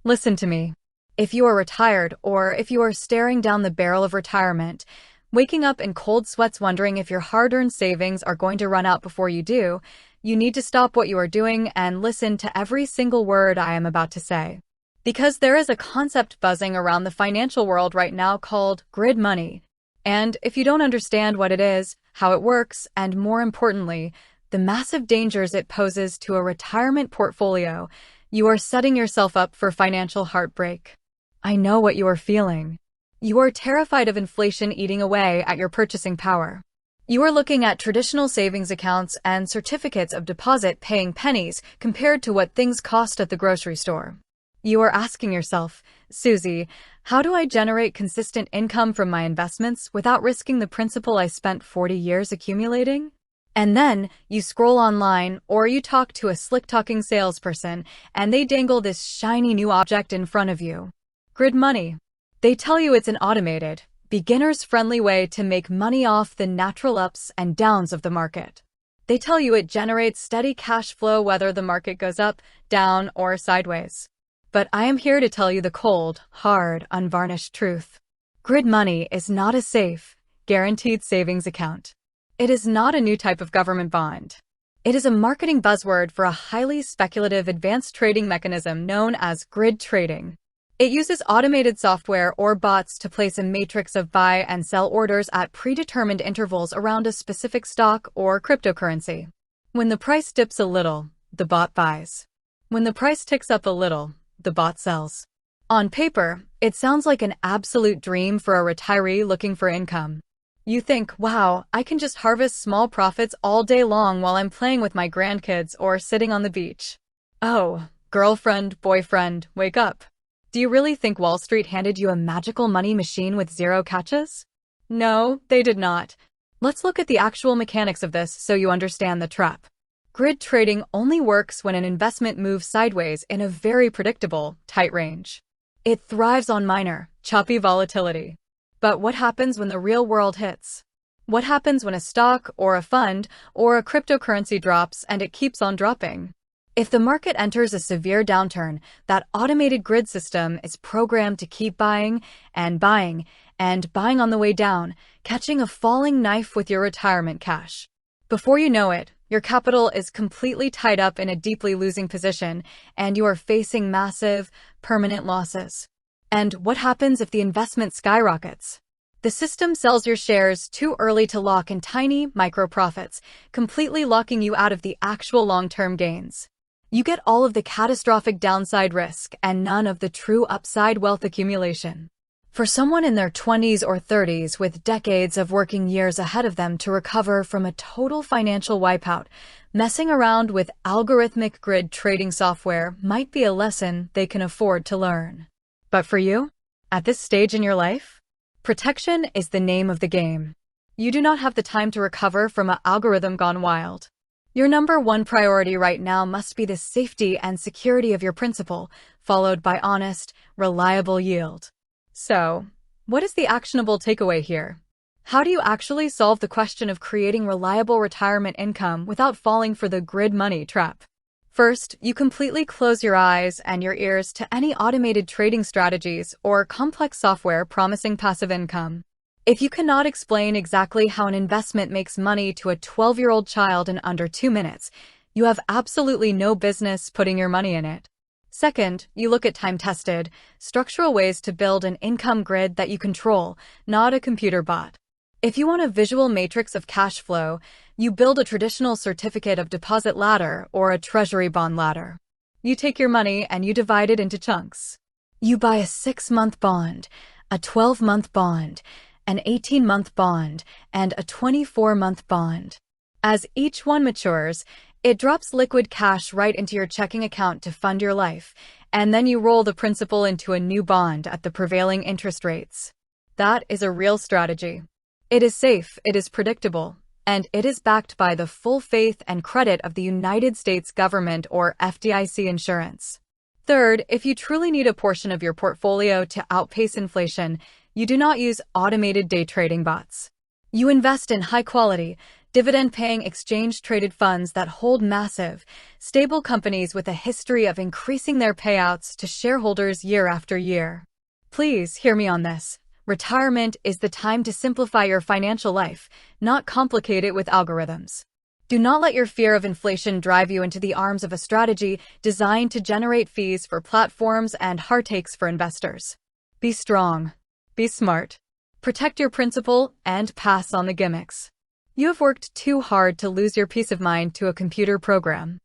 Listen to me. If you are retired or if you are staring down the barrel of retirement, waking up in cold sweats wondering if your hard-earned savings are going to run out before you do, you need to stop what you are doing and listen to every single word I am about to say. Because there is a concept buzzing around the financial world right now called grid money. And if you don't understand what it is, how it works, and more importantly, the massive dangers it poses to a retirement portfolio, you are setting yourself up for financial heartbreak. I know what you are feeling. You are terrified of inflation eating away at your purchasing power. You are looking at traditional savings accounts and certificates of deposit paying pennies compared to what things cost at the grocery store. You are asking yourself, Susie, how do I generate consistent income from my investments without risking the principal I spent 40 years accumulating? And then you scroll online or you talk to a slick-talking salesperson and they dangle this shiny new object in front of you. Grid money. They tell you it's an automated, beginners-friendly way to make money off the natural ups and downs of the market. They tell you it generates steady cash flow whether the market goes up, down, or sideways. But I am here to tell you the cold, hard, unvarnished truth. Grid money is not a safe, guaranteed savings account. It is not a new type of government bond. It is a marketing buzzword for a highly speculative advanced trading mechanism known as grid trading. It uses automated software or bots to place a matrix of buy and sell orders at predetermined intervals around a specific stock or cryptocurrency. When the price dips a little, the bot buys. When the price ticks up a little, the bot sells. On paper, it sounds like an absolute dream for a retiree looking for income. You think, wow, I can just harvest small profits all day long while I'm playing with my grandkids or sitting on the beach. Oh, girlfriend, boyfriend, wake up. Do you really think Wall Street handed you a magical money machine with zero catches? No, they did not. Let's look at the actual mechanics of this so you understand the trap. Grid trading only works when an investment moves sideways in a very predictable, tight range. It thrives on minor, choppy volatility. But what happens when the real world hits? What happens when a stock or a fund or a cryptocurrency drops and it keeps on dropping? If the market enters a severe downturn, that automated grid system is programmed to keep buying and buying and buying on the way down, catching a falling knife with your retirement cash. Before you know it, your capital is completely tied up in a deeply losing position and you are facing massive, permanent losses. And what happens if the investment skyrockets? The system sells your shares too early to lock in tiny, micro profits, completely locking you out of the actual long-term gains. You get all of the catastrophic downside risk and none of the true upside wealth accumulation. For someone in their 20s or 30s with decades of working years ahead of them to recover from a total financial wipeout, messing around with algorithmic grid trading software might be a lesson they can afford to learn. But for you, at this stage in your life, protection is the name of the game. You do not have the time to recover from an algorithm gone wild. Your number one priority right now must be the safety and security of your principal, followed by honest, reliable yield. So, what is the actionable takeaway here? How do you actually solve the question of creating reliable retirement income without falling for the grid money trap? First, you completely close your eyes and your ears to any automated trading strategies or complex software promising passive income. If you cannot explain exactly how an investment makes money to a 12-year-old child in under 2 minutes, you have absolutely no business putting your money in it. Second, you look at time-tested, structural ways to build an income grid that you control, not a computer bot. If you want a visual matrix of cash flow, you build a traditional certificate of deposit ladder or a treasury bond ladder. You take your money and you divide it into chunks. You buy a 6-month bond, a 12-month bond, an 18-month bond, and a 24-month bond. As each one matures, it drops liquid cash right into your checking account to fund your life, and then you roll the principal into a new bond at the prevailing interest rates. That is a real strategy. It is safe, it is predictable, and it is backed by the full faith and credit of the United States government or FDIC insurance. Third, if you truly need a portion of your portfolio to outpace inflation, you do not use automated day trading bots. You invest in high-quality, Dividend-paying exchange-traded funds that hold massive, stable companies with a history of increasing their payouts to shareholders year after year. Please hear me on this. Retirement is the time to simplify your financial life, not complicate it with algorithms. Do not let your fear of inflation drive you into the arms of a strategy designed to generate fees for platforms and heartaches for investors. Be strong. Be smart. Protect your principal and pass on the gimmicks. You have worked too hard to lose your peace of mind to a computer program.